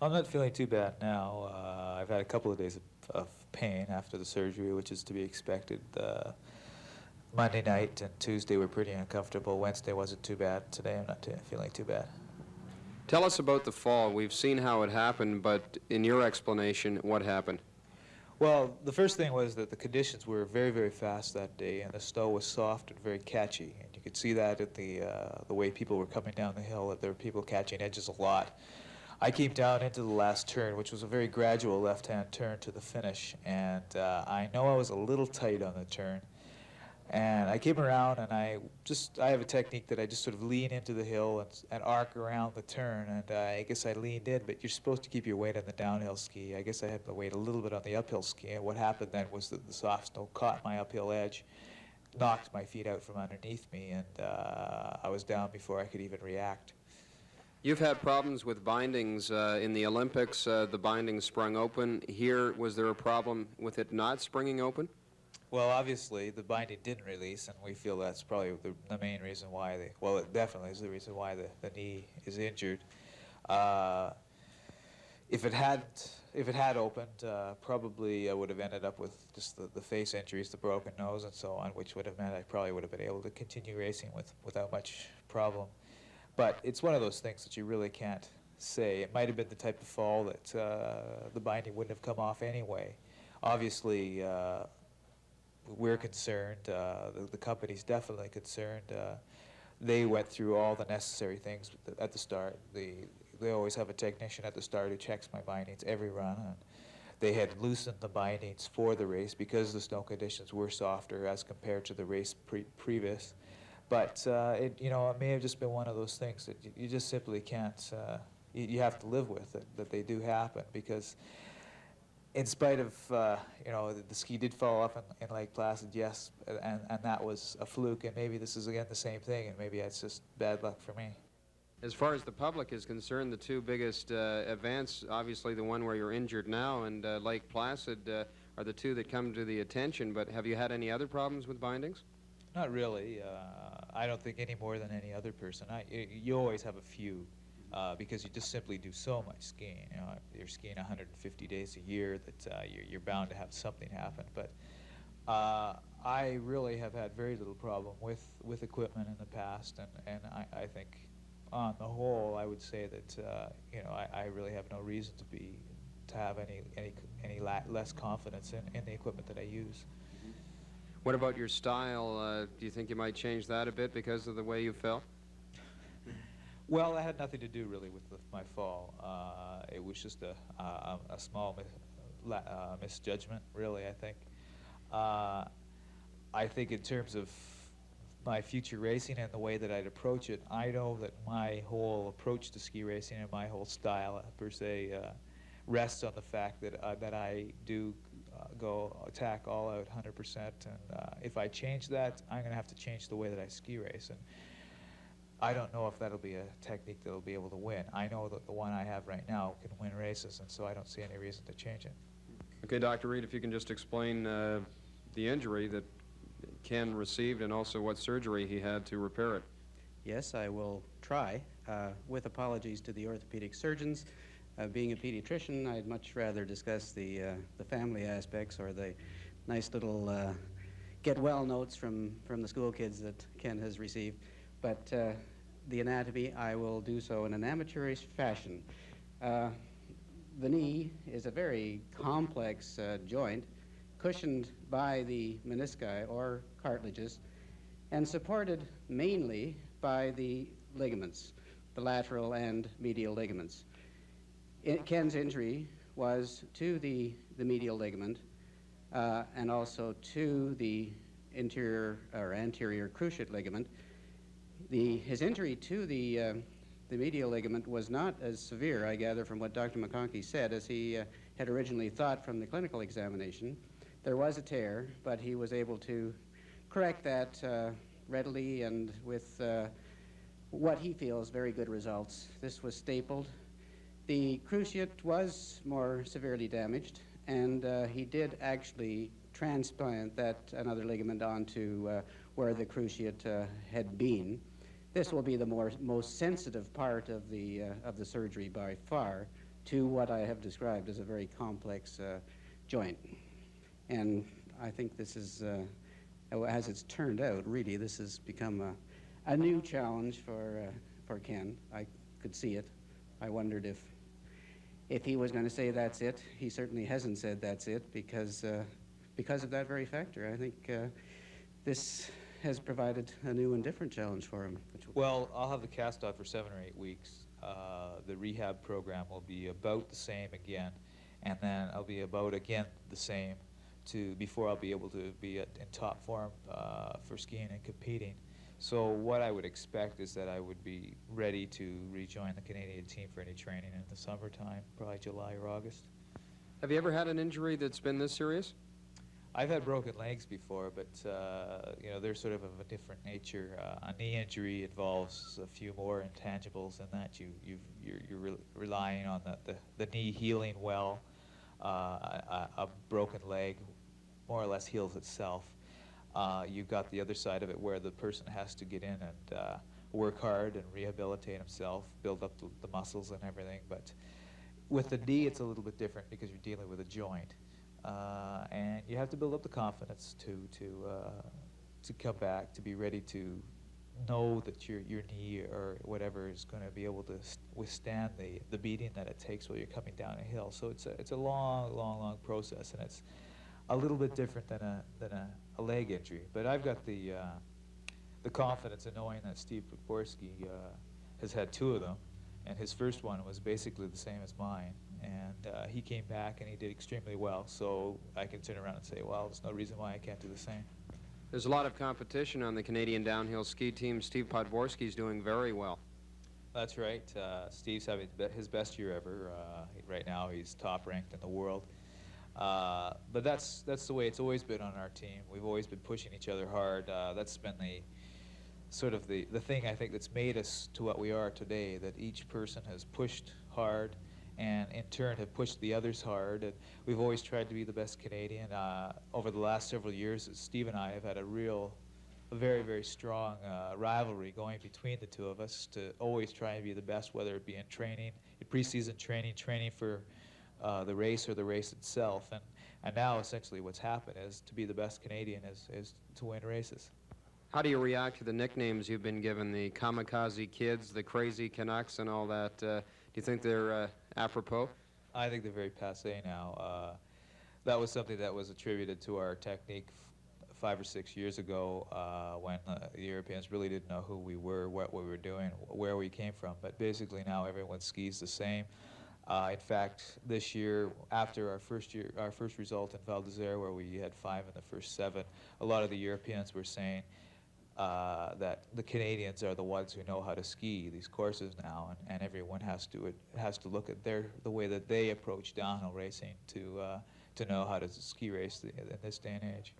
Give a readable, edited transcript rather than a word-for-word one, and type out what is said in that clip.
I'm not feeling too bad now. I've had a couple of days of pain after the surgery, which is to be expected. Monday night and Tuesday were pretty uncomfortable. Wednesday wasn't too bad. Today I'm not feeling too bad. Tell us about the fall. We've seen how it happened, but in your explanation, what happened? Well, the first thing was that the conditions were very, very fast that day, and the snow was soft and very catchy. And you could see that at the way people were coming down the hill, that there were people catching edges a lot. I came down into the last turn, which was a very gradual left-hand turn to the finish, and I know I was a little tight on the turn. And I came around, and I have a technique that I just sort of lean into the hill and arc around the turn, and I guess I leaned in, but you're supposed to keep your weight on the downhill ski. I guess I had the weight a little bit on the uphill ski, and what happened then was that the soft snow caught my uphill edge, knocked my feet out from underneath me, and I was down before I could even react. You've had problems with bindings in the Olympics. The bindings sprung open. Here, was there a problem with it not springing open? Well, obviously, the binding didn't release, and we feel that's probably the main reason why it definitely is the reason why the knee is injured. If it had opened, probably I would have ended up with just the face injuries, the broken nose and so on, which would have meant I probably would have been able to continue racing without much problem. But it's one of those things that you really can't say. It might have been the type of fall that the binding wouldn't have come off anyway. Obviously, we're concerned. The company's definitely concerned. They went through all the necessary things at the start. They always have a technician at the start who checks my bindings every run. And they had loosened the bindings for the race because the snow conditions were softer as compared to the race previous. But it may have just been one of those things that you just simply can't. You have to live with it, that they do happen, because in spite of, the ski did fall off in Lake Placid, yes, and that was a fluke, and maybe this is again the same thing, and maybe it's just bad luck for me. As far as the public is concerned, the two biggest events, obviously the one where you're injured now and Lake Placid, are the two that come to the attention, but have you had any other problems with bindings? Not really. I don't think any more than any other person. You always have a few. Because you just simply do so much skiing. You're skiing 150 days a year that you're bound to have something happen. But I really have had very little problem with equipment in the past, and I think on the whole I would say that I really have no reason to have any less confidence in the equipment that I use. What about your style? Do you think you might change that a bit because of the way you fell? Well, that had nothing to do really with my fall. It was just a small misjudgment, really, I think. I think in terms of my future racing and the way that I'd approach it, I know that my whole approach to ski racing and my whole style, per se, rests on the fact that I do go attack all out 100%. And if I change that, I'm going to have to change the way that I ski race. And I don't know if that'll be a technique that'll be able to win. I know that the one I have right now can win races, and so I don't see any reason to change it. Okay, Dr. Reed, if you can just explain the injury that Ken received and also what surgery he had to repair it. Yes, I will try. With apologies to the orthopedic surgeons. Being a pediatrician, I'd much rather discuss the family aspects or the nice little get-well notes from the school kids that Ken has received. But the anatomy, I will do so in an amateurish fashion. The knee is a very complex joint, cushioned by the menisci or cartilages, and supported mainly by the ligaments, the lateral and medial ligaments. Ken's injury was to the medial ligament and also to the interior or anterior cruciate ligament. His injury to the medial ligament was not as severe, I gather, from what Dr. McConkey said, as he had originally thought from the clinical examination. There was a tear, but he was able to correct that readily and with what he feels very good results. This was stapled. The cruciate was more severely damaged, and he did actually transplant another ligament onto where the cruciate had been. This will be the most sensitive part of the surgery by far. to what I have described as a very complex joint. And I think this is, as it's turned out, really, this has become a new challenge for Ken. I could see it. I wondered if he was going to say that's it. He certainly hasn't said that's it because of that very factor. I think this has provided a new and different challenge for him. Well, I'll have the cast off for 7 or 8 weeks. The rehab program will be about the same again, and then I'll be about again the same before I'll be able to be in top form for skiing and competing. So what I would expect is that I would be ready to rejoin the Canadian team for any training in the summertime, probably July or August. Have you ever had an injury that's been this serious? I've had broken legs before, but they're sort of a different nature. A knee injury involves a few more intangibles in that you're relying on the knee healing well. A broken leg more or less heals itself. You've got the other side of it where the person has to get in and work hard and rehabilitate himself, build up the muscles and everything. But with the knee, it's a little bit different because you're dealing with a joint. And you have to build up the confidence to come back, to be ready to know that your knee or whatever is going to be able to withstand the beating that it takes while you're coming down a hill. So it's a long process, and it's a little bit different than a leg injury. But I've got the confidence in knowing that Steve Podborski has had 2 of them, and his first one was basically the same as mine. And he came back and he did extremely well. So I can turn around and say, well, there's no reason why I can't do the same. There's a lot of competition on the Canadian downhill ski team. Steve Podborski's doing very well. That's right. Steve's having his best year ever. Right now he's top ranked in the world. But that's the way it's always been on our team. We've always been pushing each other hard. That's been the thing I think that's made us to what we are today, that each person has pushed hard and in turn have pushed the others hard. And we've always tried to be the best Canadian. Over the last several years, Steve and I have had a very, very strong rivalry going between the two of us to always try and be the best, whether it be in training, in preseason training for the race or the race itself. And now essentially what's happened is to be the best Canadian is to win races. How do you react to the nicknames you've been given, the Kamikaze Kids, the Crazy Canucks, and all that? Do you think they're apropos? I think they're very passé now. That was something that was attributed to our technique 5 or 6 years ago when the Europeans really didn't know who we were, what we were doing, where we came from. But basically now everyone skis the same. In fact, this year, after our first result in Val d'Isère, where we had 5 in the first 7, a lot of the Europeans were saying that the Canadians are the ones who know how to ski these courses now, and everyone has to look at the way that they approach downhill racing to know how to ski race in this day and age.